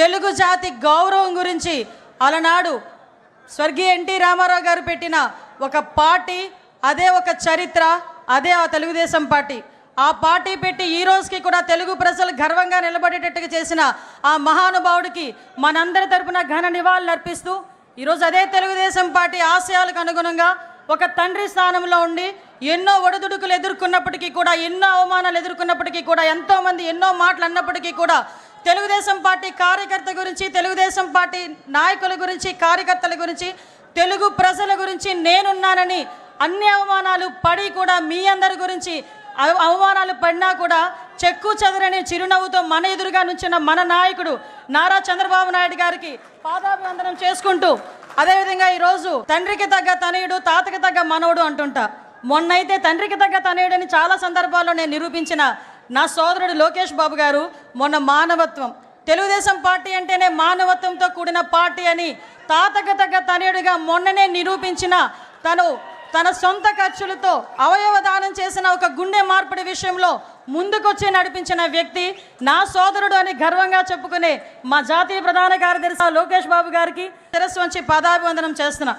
తెలుగు జాతి గౌరవం గురించి అలనాడు స్వర్గీయ ఎన్టీ రామారావు గారు పెట్టిన ఒక పార్టీ, అదే ఒక చరిత్ర, అదే ఆ తెలుగుదేశం పార్టీ. ఆ పార్టీ పెట్టి ఈ రోజుకి కూడా తెలుగు ప్రజలు గర్వంగా నిలబడేటట్టుగా చేసిన ఆ మహానుభావుడికి మనందరి తరపున ఘన నివాళులు అర్పిస్తూ ఈరోజు అదే తెలుగుదేశం పార్టీ ఆశయాలకు అనుగుణంగా ఒక తండ్రి స్థానంలో ఉండి ఎన్నో ఒడిదుడుకులు ఎదుర్కొన్నప్పటికీ కూడా, ఎన్నో అవమానాలు ఎదుర్కొన్నప్పటికీ కూడా, ఎంతోమంది ఎన్నో మాటలు అన్నప్పటికీ కూడా తెలుగుదేశం పార్టీ కార్యకర్త గురించి, తెలుగుదేశం పార్టీ నాయకుల గురించి, కార్యకర్తల గురించి, తెలుగు ప్రజల గురించి నేనున్నానని అన్ని అవమానాలు పడి కూడా మీ అందరి గురించి అవమానాలు పడినా కూడా చెక్కు చెదరని చిరునవ్వుతో మన ఎదురుగా నుంచిన మన నాయకుడు నారా చంద్రబాబు నాయుడు గారికి పాదాభివందనం చేసుకుంటూ, అదేవిధంగా ఈరోజు తండ్రికి తగ్గ తనయుడు, తాతకి తగ్గ మనవడు అంటుంటా. మొన్నైతే తండ్రికి తగ్గ తనయుడని చాలా సందర్భాల్లో నేను నిరూపించిన నా సోదరుడు లోకేష్ బాబు గారు మొన్న మానవత్వం, తెలుగుదేశం పార్టీ అంటేనే మానవత్వంతో కూడిన పార్టీ అని తాతకు తగ్గ తనయుడిగా మొన్ననే నిరూపించిన తన సొంత ఖర్చులతో అవయవ దానం చేసిన ఒక గుండె మార్పిడి విషయంలో ముందుకొచ్చి నడిపించిన వ్యక్తి నా సోదరుడు అని గర్వంగా చెప్పుకునే మా జాతీయ ప్రధాన కార్యదర్శి లోకేష్ బాబు గారికి శిరస్సు వంచి పాదాభివందనం చేస్తున్నా.